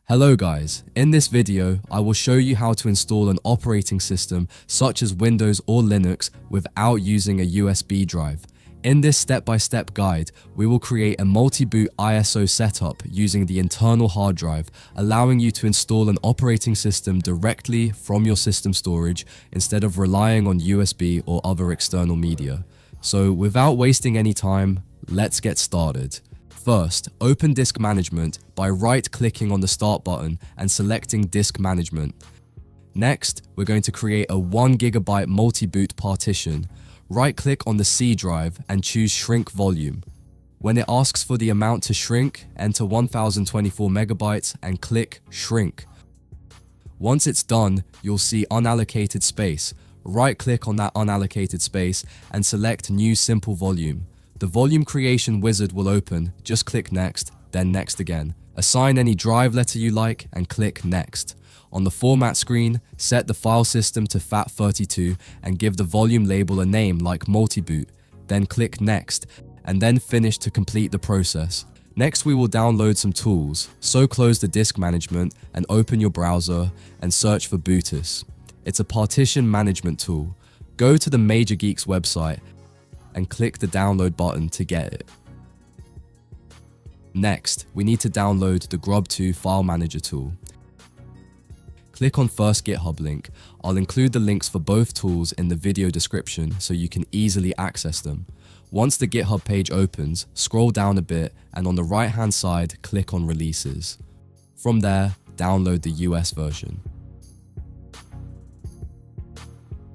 Hello guys, in this video I will show you how to install an operating system such as Windows or Linux without using a USB drive. In this step-by-step guide, we will create a multi-boot ISO setup using the internal hard drive, allowing you to install an operating system directly from your system storage instead of relying on USB or other external media. So without wasting any time, let's get started. First, open Disk Management by right-clicking on the Start button and selecting Disk Management. Next, we're going to create a 1 GB multi-boot partition. Right-click on the C drive and choose Shrink Volume. When it asks for the amount to shrink, enter 1024 MB and click Shrink. Once it's done, you'll see Unallocated Space. Right-click on that unallocated space and select New Simple Volume. The volume creation wizard will open, just click Next, then Next again. Assign any drive letter you like and click Next. On the format screen, set the file system to FAT32 and give the volume label a name like Multiboot. Then click Next and then Finish to complete the process. Next we will download some tools, so close the disk management and open your browser and search for BOOTICE. It's a partition management tool. Go to the Major Geeks website and click the download button to get it. Next, we need to download the Grub2 file manager tool. Click on first GitHub link. I'll include the links for both tools in the video description so you can easily access them. Once the GitHub page opens, scroll down a bit and on the right hand side, click on Releases. From there, download the US version.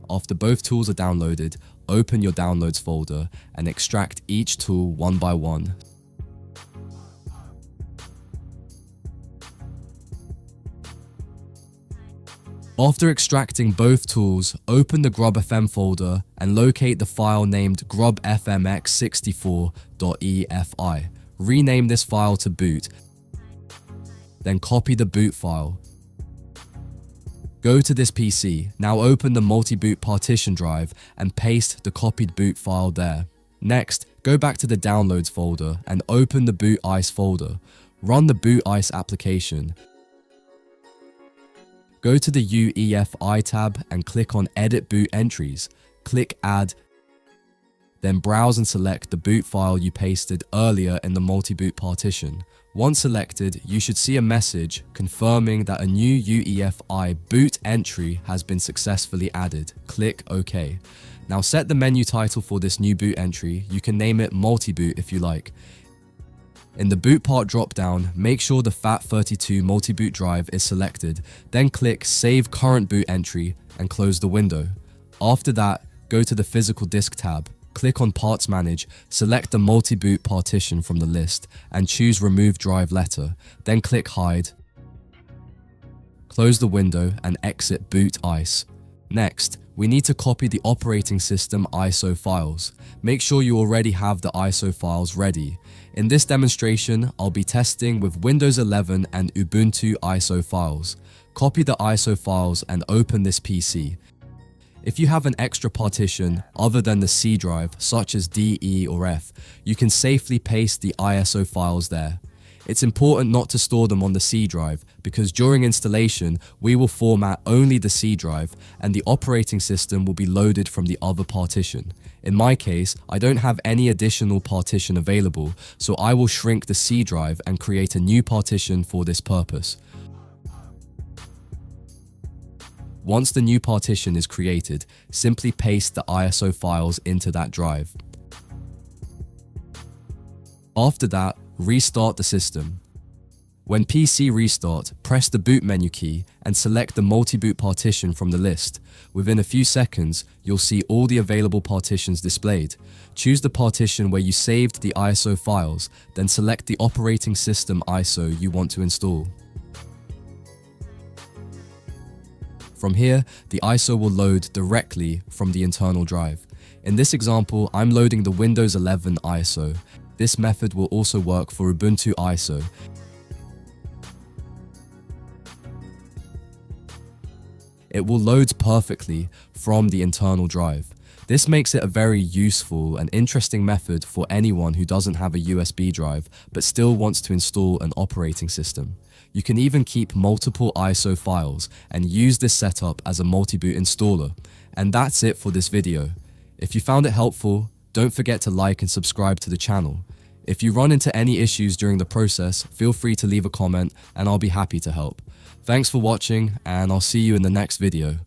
After both tools are downloaded, open your Downloads folder and extract each tool one by one. After extracting both tools, open the grubfm folder and locate the file named grubfmx64.efi. Rename this file to boot, then copy the boot file. Go to this PC, now open the Multiboot Partition drive and paste the copied boot file there. Next, go back to the Downloads folder and open the BOOTICE folder. Run the BOOTICE application. Go to the UEFI tab and click on Edit Boot Entries. Click Add. Then browse and select the boot file you pasted earlier in the Multiboot partition. Once selected, you should see a message confirming that a new UEFI boot entry has been successfully added. Click OK. Now set the menu title for this new boot entry. You can name it Multiboot if you like. In the boot part dropdown, make sure the FAT32 multi-boot drive is selected. Then click Save Current Boot Entry and close the window. After that, go to the Physical Disk tab. Click on Parts Manage, select the multi-boot partition from the list and choose Remove Drive Letter, then click Hide. Close the window and exit BOOTICE. Next, we need to copy the operating system ISO files. Make sure you already have the ISO files ready. In this demonstration, I'll be testing with Windows 11 and Ubuntu ISO files. Copy the ISO files and open this PC. If you have an extra partition other than the C drive, such as D, E, or F, you can safely paste the ISO files there. It's important not to store them on the C drive because during installation, we will format only the C drive and the operating system will be loaded from the other partition. In my case, I don't have any additional partition available, so I will shrink the C drive and create a new partition for this purpose. Once the new partition is created, simply paste the ISO files into that drive. After that, restart the system. When PC restart, press the boot menu key and select the multi-boot partition from the list. Within a few seconds, you'll see all the available partitions displayed. Choose the partition where you saved the ISO files, then select the operating system ISO you want to install. From here, the ISO will load directly from the internal drive. In this example, I'm loading the Windows 11 ISO. This method will also work for Ubuntu ISO. It will load perfectly from the internal drive. This makes it a very useful and interesting method for anyone who doesn't have a USB drive but still wants to install an operating system. You can even keep multiple ISO files and use this setup as a multi-boot installer. And that's it for this video. If you found it helpful, don't forget to like and subscribe to the channel. If you run into any issues during the process, feel free to leave a comment and I'll be happy to help. Thanks for watching, and I'll see you in the next video.